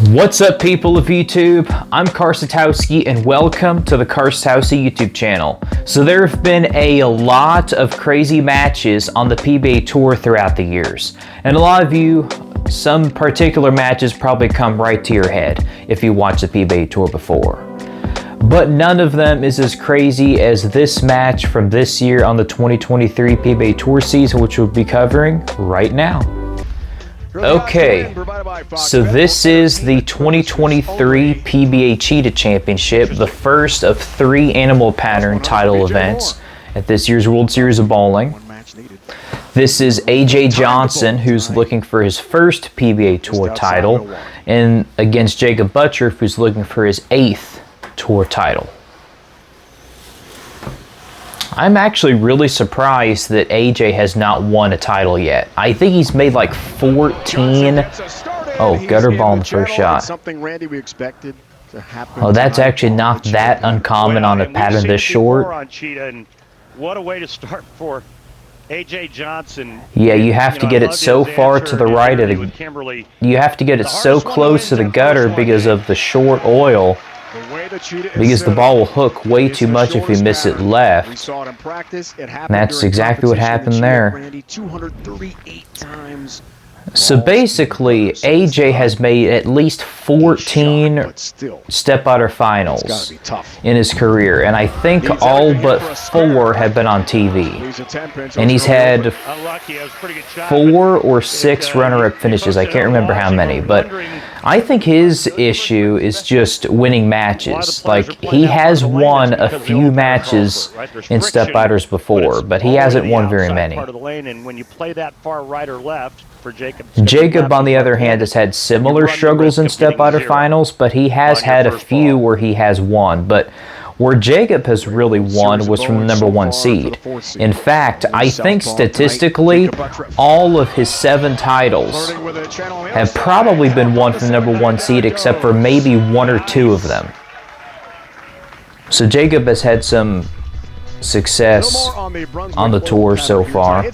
What's up, people of YouTube? I'm Karsatowski and welcome to the Karsatowski YouTube channel. So there have been a lot of crazy matches on the PBA Tour throughout the years. And a lot of you, some particular matches probably come right to your head if you watched the PBA Tour before. But none of them is as crazy as this match from this year on the 2023 PBA Tour season, which we'll be covering right now. Okay, so this is the 2023 PBA Cheetah Championship, the first of 3 animal pattern title events at this year's World Series of Bowling. This is AJ Johnson, who's looking for his first PBA Tour title, and against Jacob Butcher, who's looking for his 8th Tour title. I'm actually really surprised that AJ has not won a title yet. I think he's made like 14. Oh, gutter ball in the first shot. Oh, that's actually not that uncommon on a pattern this short. What a way to start for AJ Johnson. Yeah, you have to get it so far to the right of the... You have to get it so close to the gutter because of the short oil. Because the ball will hook way too much if you miss it left. And that's exactly what happened there. So basically, AJ has made at least 14 step-outer finals in his career, and I think all but 4 have been on TV. And he's had 4 or 6 runner-up finishes. I can't remember how many, but I think his issue is just winning matches. Like, he has won a few matches in step-outers before, but he hasn't won very many. Jacob, on the other hand, has had similar struggles in step-outer finals, but he has had a few where he has won. But where Jacob has really won was from the #1 seed. In fact, I think statistically, all of his 7 titles have probably been won from the #1 seed, except for maybe 1 or 2 of them. So Jacob has had some success on the tour so far,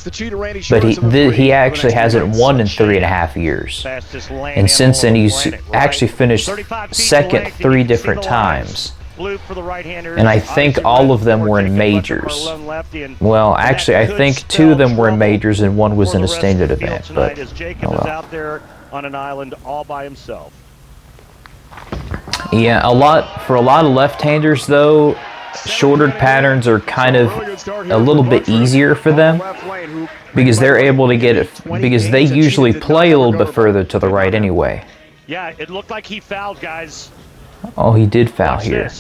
but he actually hasn't won in 3.5 years. And since then, he's actually finished second 3 different times. And I think all of them were in majors. Well, actually, I think 2 of them were in majors and 1 was in a standard event. But yeah, for a lot of left-handers though, shorter patterns are kind of a little bit easier for them because they're able to get it, because they usually play a little bit further to the right anyway. Yeah, it looked like he fouled, guys. Oh, he did foul here.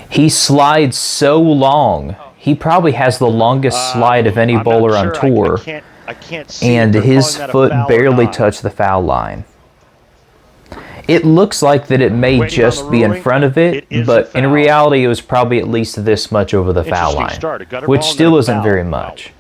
He slides so long. He probably has the longest slide of any bowler on tour, and his foot barely touched the foul line. It looks like that it may just be in front of it, but in reality it was probably at least this much over the foul line, which still isn't very much.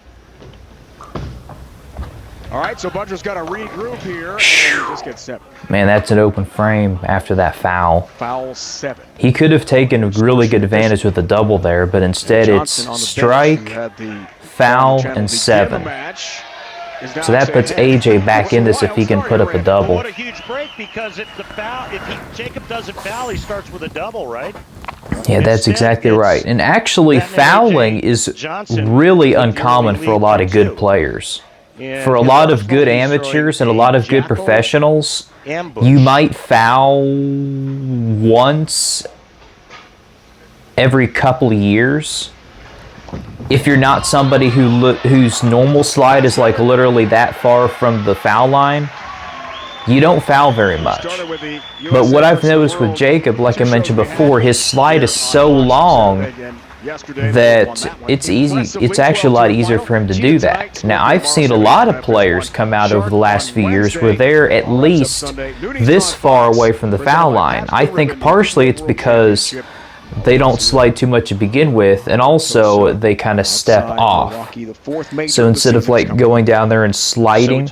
All right, so Butcher's got to regroup here, and he just gets 7. Man, that's an open frame after that foul. Foul 7. He could have taken a really good advantage with the double there, but instead it's strike, foul, and 7. So that puts AJ back in this if he can put up a double. What a huge break, because if Jacob doesn't foul, he starts with a double, right? Yeah, that's exactly right. And actually, fouling is really uncommon for a lot of good players. For a lot of good amateurs and a lot of good professionals, you might foul once every couple of years. If you're not somebody whose normal slide is like literally that far from the foul line, you don't foul very much. But what I've noticed with Jacob, like I mentioned before, his slide is so long that it's actually a lot easier for him to do that. Now, I've seen a lot of players come out over the last few years where they're at least this far away from the foul line. I think partially it's because they don't slide too much to begin with, and also they kind of step off. So instead of like going down there and sliding,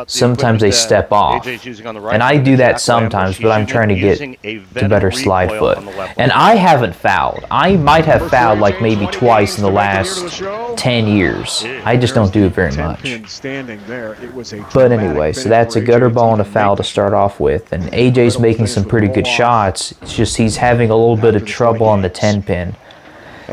sometimes they step off. And I do that sometimes, but I'm trying to get to better slide foot. And I haven't fouled. I might have fouled like maybe twice in the last 10 years. I just don't do it very much. But anyway, so that's a gutter ball and a foul to start off with. And AJ's making some pretty good shots. It's just he's having a little bit of trouble on the 10 pin.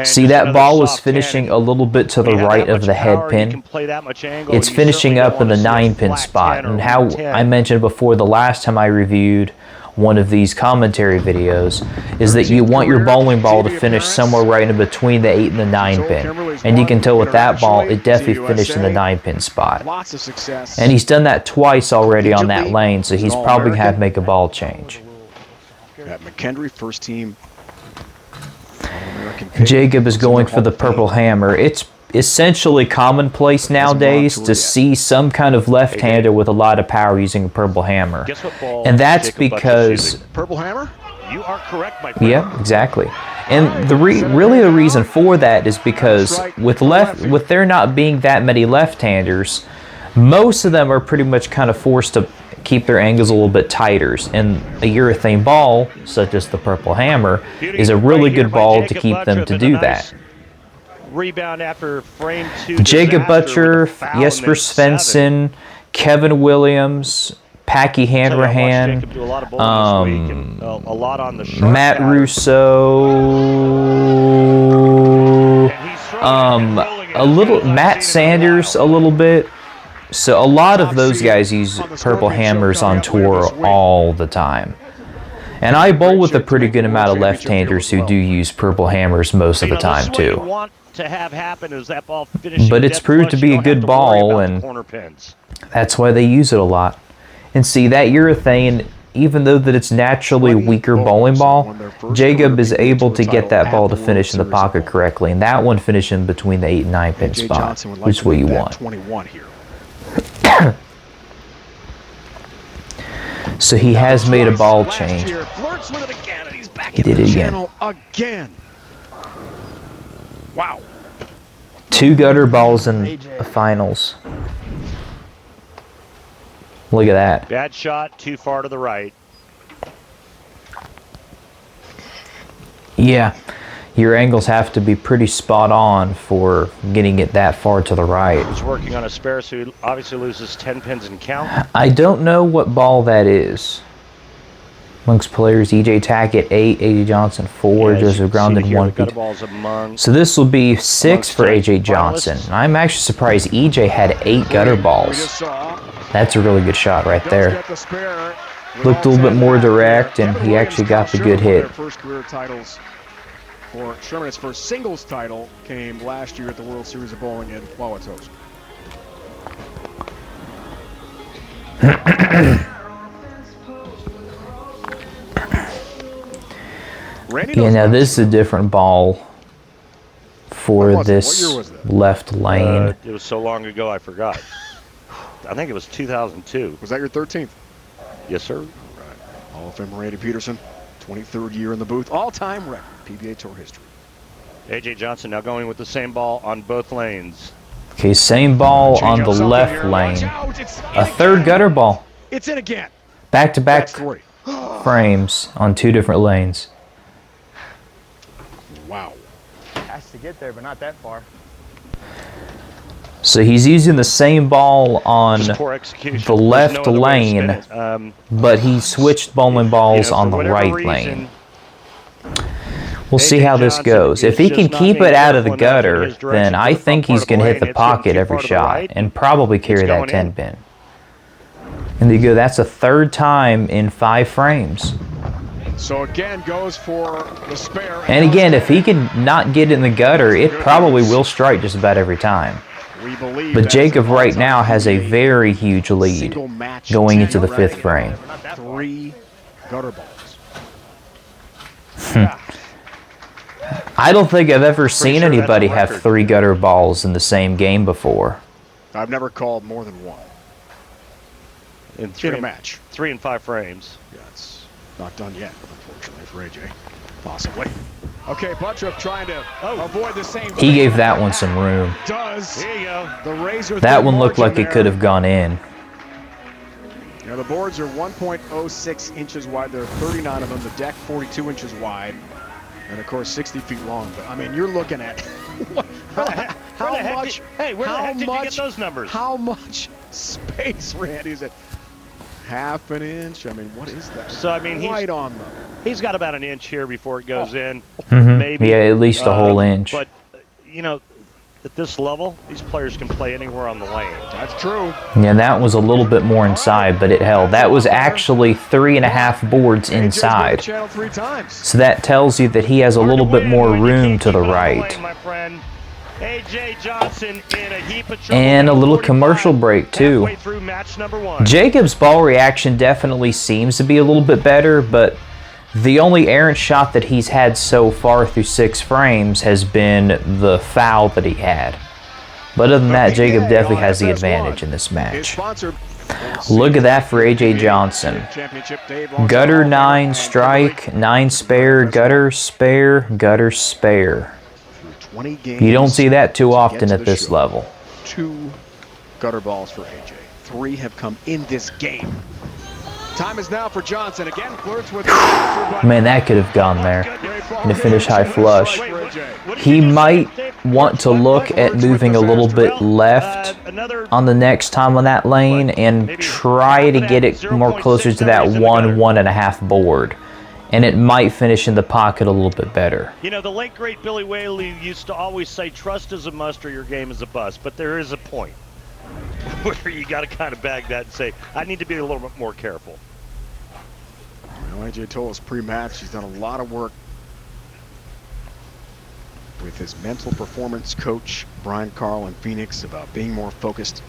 See, that ball is finishing a little bit to the right of the head pin. It's finishing up in the 9 pin spot. And how I mentioned before the last time I reviewed one of these commentary videos is that you want your bowling ball to finish somewhere right in between the 8 and the 9 pin. And you can tell with that ball, it definitely finished in the 9 pin spot. And he's done that twice already on that lane, so he's probably going to have to make a ball change. At McKendree, first team. Jacob is going for the purple hammer. It's essentially commonplace nowadays to see some kind of left-hander with a lot of power using a purple hammer. And that's because... Purple hammer? You are correct, my friend. Yeah, exactly. And really the reason for that is because with there not being that many left-handers, most of them are pretty much kind of forced to keep their angles a little bit tighter. And a urethane ball, such as the purple hammer, is a really good ball to keep them to do that. Rebound after frame 2. Jacob Butcher, Jesper Svensson, Kevin Williams, Packy Hanrahan, Matt Russo, Matt Sanders a little bit. So a lot of those guys use purple hammers on tour all the time. And I bowl with a pretty good amount of left-handers who do use purple hammers most of the time too. But it's proved to be a good ball, and that's why they use it a lot. And see, that urethane, even though that it's naturally a weaker bowling ball, Jacob is able to get that ball to finish in the pocket correctly. And that one finished in between the 8 and 9 pin spot, which is what you want. So he has made a ball change. He did it again. Wow. 2 gutter balls in the finals. Look at that. Bad shot, too far to the right. Yeah, your angles have to be pretty spot on for getting it that far to the right. He's working on a spare, so he obviously loses 10 pins in count. I don't know what ball that is. Amongst players, EJ Tackett 8, AJ Johnson 4, Joseph Grounded 1. So this will be 6 for AJ Johnson. I'm actually surprised EJ had 8 gutter balls. That's a really good shot right there. Looked a little bit more direct, and he actually got the good hit. First career titles for Sherman, his first singles title came last year at the World Series of Bowling in Wauwatosa. Yeah, now this is a different ball for this left lane. It was so long ago I forgot. I think it was 2002. Was that your 13th? Yes, sir. All right. Hall of Famer Randy Peterson, 23rd year in the booth, all-time record, PBA Tour history. AJ Johnson now going with the same ball on both lanes. Okay, same ball on the left lane. A third gutter ball. It's in again. Back-to-back frames on 2 different lanes. Wow. Has to get there, but not that far. So he's using the same ball on the left lane, but he switched bowling balls on the right lane. We'll see how this goes. If he can keep it out of the gutter, then I think he's going to hit the pocket every shot and probably carry that 10 pin. And there you go. That's a 3rd time in 5 frames. So again, goes for the spare. And again, if he can not get in the gutter, it probably will strike just about every time. But Jacob right now has a very huge lead going into the 5th frame. 3 gutter balls. I don't think I've ever seen anybody have 3 gutter balls in the same game before. I've never called more than 1. In a match. 3 and 5 frames. Yeah, it's not done yet, unfortunately for AJ. Possibly. Okay, Buttriff trying to avoid the same. He gave that one some room. Does. There you go. The razor. That one looked like it could have gone in. Now the boards are 1.06 inches wide. There are 39 of them. The deck 42 inches wide, and of course 60 feet long. But I mean, you're looking at how much? Hey, where the heck did you get those numbers? How much space, Randy? Is it half an inch? I mean, what is that? So I mean, he's got about an inch here before it goes in. Mm-hmm. Maybe. Yeah, at least a whole inch. But you know, at this level, these players can play anywhere on the lane. That's true. Yeah, that was a little bit more inside, but it held. That was actually 3.5 boards inside. So that tells you that he has a little bit more room to the right. AJ Johnson in a heap of trouble. And a little commercial break too. Jacob's ball reaction definitely seems to be a little bit better, but the only errant shot that he's had so far through 6 frames has been the foul that he had. But other than that, Jacob definitely has the advantage in this match. Look at that for AJ Johnson. Gutter 9, strike, 9 spare, gutter, spare, gutter, spare. You don't see that too often at this level. 2 gutter balls for AJ. 3 have come in this game. Time is now for Johnson. Again, flirts with. Man, that could have gone there. And to finish high flush. He might want to look at moving a little bit left on the next time on that lane and try to get it more closer to that 1.5 board. And it might finish in the pocket a little bit better. You know, the late great Billy Whaley used to always say, trust is a must or your game is a bust. But there is a point where you got to kind of bag that and say, I need to be a little bit more careful. Well, AJ told us pre-match he's done a lot of work with his mental performance coach, Brian Carl in Phoenix, about being more focused.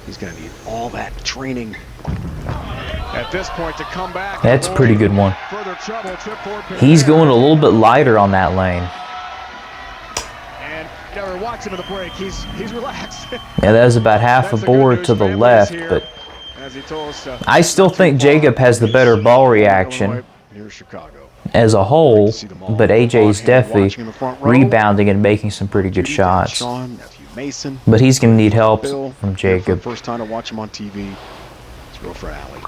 He's going to need all that training at this point to come back. That's a pretty good one. He's going a little bit lighter on that lane. And you know, watch him in the break. He's relaxed. Yeah, that was about half a board to the left, but I still think Jacob has the better ball reaction as a whole, but AJ's definitely rebounding and making some pretty good shots. But he's going to need help from Jacob. First time to watch him on TV. Let's go for Allie.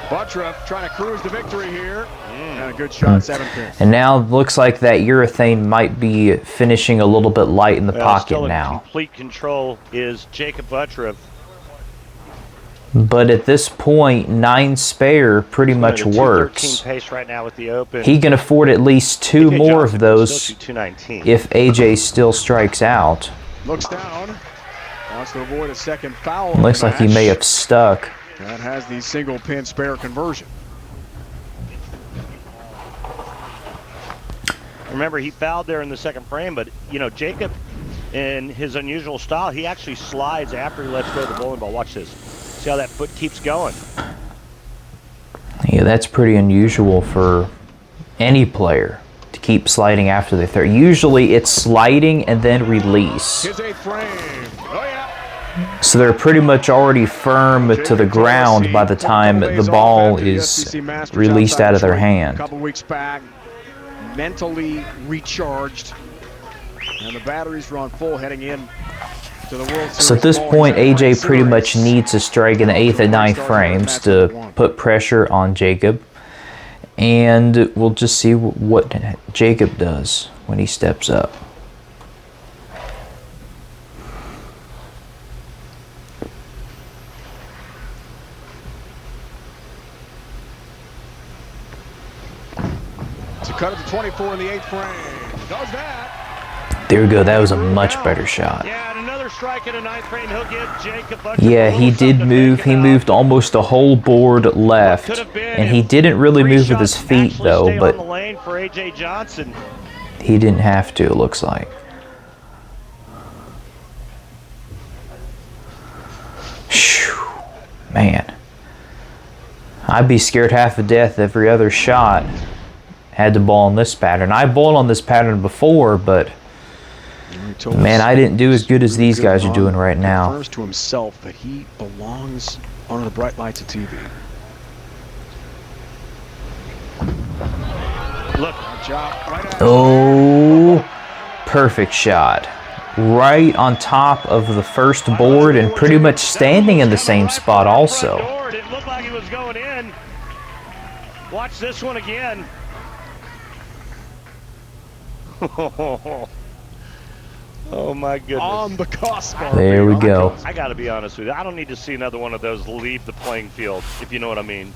Buttriff trying to cruise to victory here. And a good shot, 7 pins. And now it looks like that urethane might be finishing a little bit light in the pocket still now. In complete control is Jacob Buttriff. But at this point, 9 spare pretty much works. Pace right now with the open. He can afford at least 2 more of those if AJ still strikes out. Looks down. Wants to avoid a second foul. Looks like he may have stuck. That has the single pin spare conversion. Remember, he fouled there in the second frame, but you know, Jacob, in his unusual style, he actually slides after he lets go of the bowling ball. Watch this. See how that foot keeps going. Yeah, that's pretty unusual for any player to keep sliding after they throw. Usually it's sliding and then release. His 8th frame. Oh, yeah. So they're pretty much already firm to the ground by the time the ball is released out of their hand. A couple weeks back, mentally recharged, and the batteries were on full heading in. So at this point, AJ pretty much needs to strike in the 8th and 9th frames to put pressure on Jacob. And we'll just see what Jacob does when he steps up. To cut it to 24 in the 8th frame. Does that. There we go. That was a much better shot. Yeah, and another strike in a 9th frame. He'll give Jacob Buttriff. Yeah, he did move. He moved almost a whole board left. And he didn't really move with his feet, though, but he didn't have to, it looks like. Whew. Man. I'd be scared half to death every other shot had to ball on this pattern. I bowled on this pattern before, but man, I didn't do as good as these guys are doing right now. Confirms to himself that he belongs under the bright lights of TV. Look, Job right at Oh, perfect shot. Right on top of the first board and pretty much standing in the same spot also. It looked like it was going in. Watch this one again. Oh my goodness. on the crossbar. There we go. I gotta be honest with you. I don't need to see another one of those leave the playing field, if you know what I mean.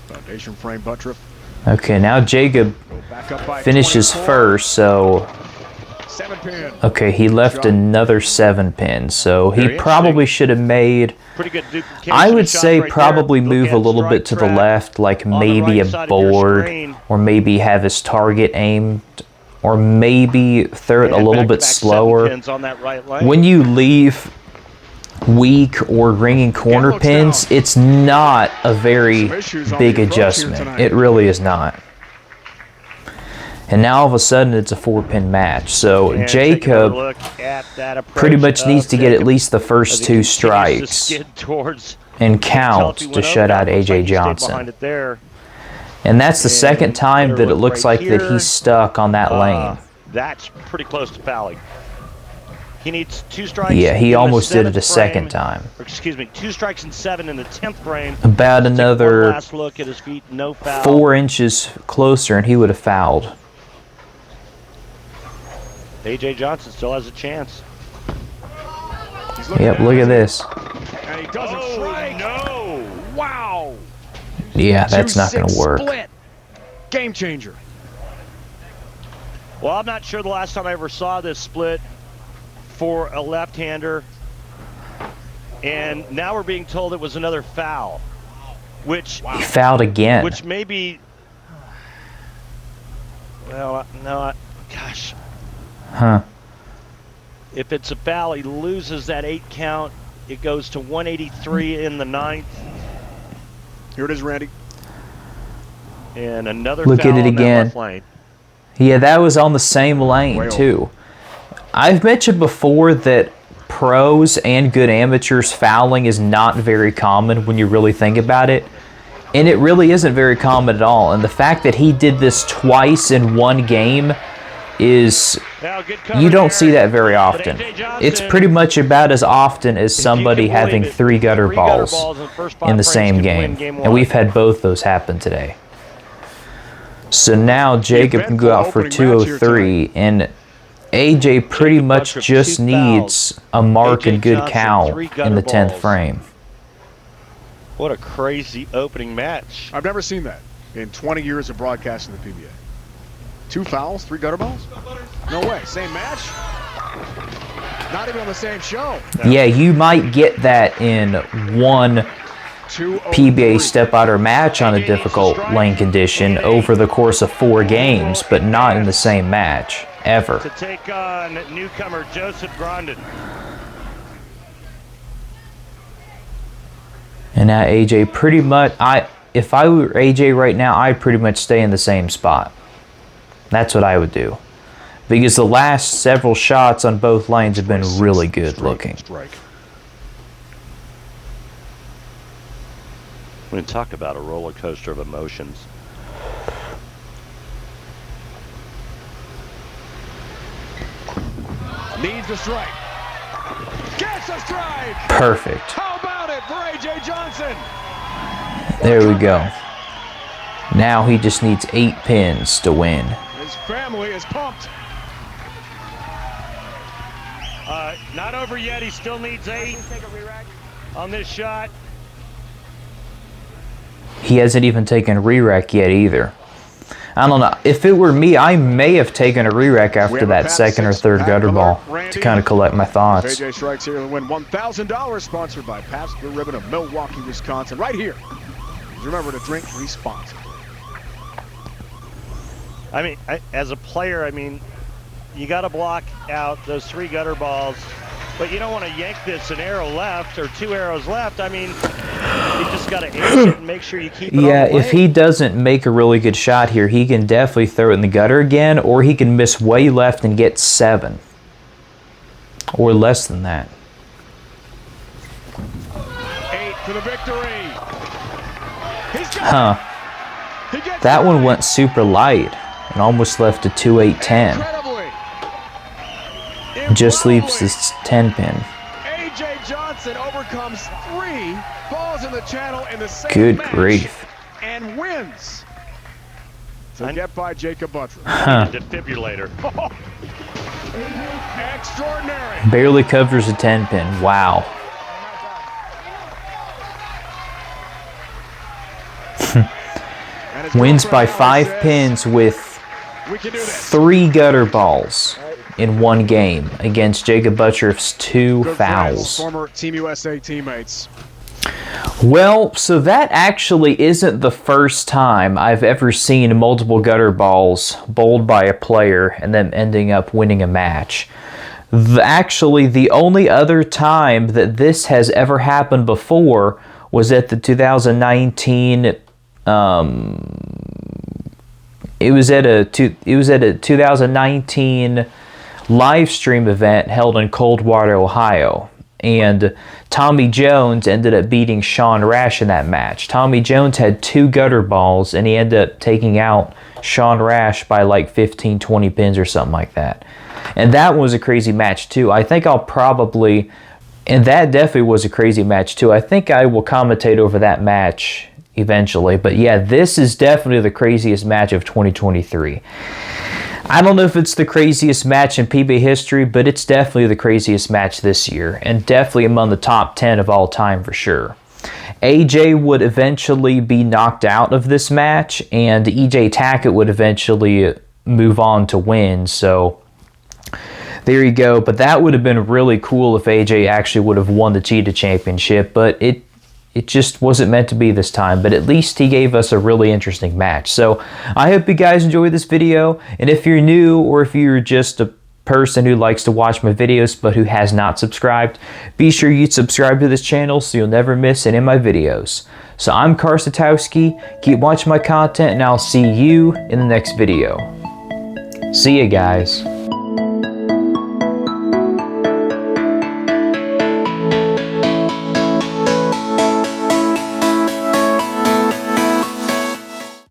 Foundation frame buttress. Okay, now Jacob Go back up by finishes 24. first, so 7-pin. okay, he left another 7-pin, so he Very probably should have made, Pretty good duplication I would shot say right probably there. move Look a at little strike bit to the track left, like on the maybe right a side of your board, screen. or maybe have his target aimed, or maybe throw it a And little bit back-to-back 7 slower. pins on that right lane. When you leave weak or ringing corner looks pins, down. it's not a very Some issues on big the approach here adjustment. tonight. It really is not. And now all of a sudden it's a 4-pin match. So And take another Jacob look at that approach pretty much of needs to get at Jacob least the as first he 2 continues to strikes skid towards and count Kelty to went shut over. out Looks like AJ he stayed behind Johnson. it there. And that's the And second time better that it look looks right like that here. he's stuck on that lane. That's pretty close to fouling. He needs 2 strikes. Yeah, he in the almost did it a 7th second frame. time. Or, excuse me, 2 strikes and 7 in the 10th frame. About Take one another last look at his feet, no foul. 4 inches closer and he would have fouled. AJ Johnson still has a chance. He's looking Yep, down, look at this. And he doesn't strike. no! Wow. Yeah, that's not going to 2-6 work. Split. Game changer. Well, I'm not sure the last time I ever saw this split for a left-hander. And now we're being told it was another foul. Which, He fouled again. which maybe... Well, no, gosh. Huh. If it's a foul, he loses that 8 count. It goes to 183 in the 9th. Here it is, Randy. And another Look foul at it on that again. left lane. Yeah, that was on the same lane, Way too. I've mentioned before that pros and good amateurs fouling is not very common when you really think about it. And it really isn't very common at all. And the fact that he did this twice in one game is... Now, good cover You don't there. see that very But often. AJ Johnson, It's pretty much about as often as if you somebody can believe having it, 3 gutter balls in the, first 5 in the frames same could game. win And we've 1. had both those happen today. So now Jacob can go out for eventful opening match here 203, and AJ pretty Jacob much Buttrick, just 2 needs a mark AJ and good Johnson, count 3 in gutter the 10th balls. frame. What a crazy opening match. I've never seen that in 20 years of broadcasting the PBA. 2 fouls, 3 gutter balls? No way. Same match? Not even on the same show. Yeah, you might get that in one 203. PBA step-outer match on a difficult lane condition over the course of 4 games, but not in the same match, ever. To take on newcomer Joseph Grondin. And now AJ pretty much, if I were AJ right now, I'd pretty much stay in the same spot. That's what I would do. Because the last several shots on both lanes have been really good looking. Strike. We're going to talk about a roller coaster of emotions. Needs a strike. Gets a strike. Perfect. How about it for AJ Johnson? There we go. Now he just needs 8 pins to win. His family is pumped. Not over yet. He still needs 8 on this shot. He hasn't even taken a re-rack yet either. I don't know. If it were me, I may have taken a re-rack after that second or third gutter ball to kind of collect my thoughts. AJ strikes here and win $1,000, sponsored by Pabst Blue Ribbon of Milwaukee, Wisconsin. Right here. Remember to drink responsibly. I mean, as a player, I mean, you got to block out those 3 gutter balls, but you don't want to yank this an arrow left or 2 arrows left. I mean, you just got to ace it and make sure you keep it Yeah, on the if he doesn't make a really good shot here, he can definitely throw it in the gutter again, or he can miss way left and get 7. Or less than that. 8 for the victory. He's got it. That one went super light and almost left a 2-8-10. Just leaves this 10 pin. AJ Johnson overcomes 3 balls in the channel in the same Good match grief. and wins. So get by Jacob Butler. Defibrillator. Extraordinary. Barely covers a 10 pin. Wow. Wins by 5 pins with 3 gutter balls in one game against Jacob Butcher's 2 fouls. Former Team USA teammates. Well, so that actually isn't the first time I've ever seen multiple gutter balls bowled by a player and then ending up winning a match. Actually, the only other time that this has ever happened before was at the 2019. It was at a 2019 live stream event held in Coldwater, Ohio. And Tommy Jones ended up beating Sean Rash in that match. Tommy Jones had 2 gutter balls, and he ended up taking out Sean Rash by like 15, 20 pins or something like that. And that was a crazy match too. I think I'll probably, and that definitely was a crazy match too. I think I will commentate over that match eventually. But yeah, this is definitely the craziest match of 2023. I don't know if it's the craziest match in PBA history, but it's definitely the craziest match this year, and definitely among the top 10 of all time for sure. AJ would eventually be knocked out of this match, and EJ Tackett would eventually move on to win, so there you go. But that would have been really cool if AJ actually would have won the Cheetah Championship, but it just wasn't meant to be this time, but at least he gave us a really interesting match. So I hope you guys enjoyed this video, and if you're new or if you're just a person who likes to watch my videos but who has not subscribed, be sure you subscribe to this channel so you'll never miss any of my videos. So I'm Karsatowski, keep watching my content, and I'll see you in the next video. See ya, guys.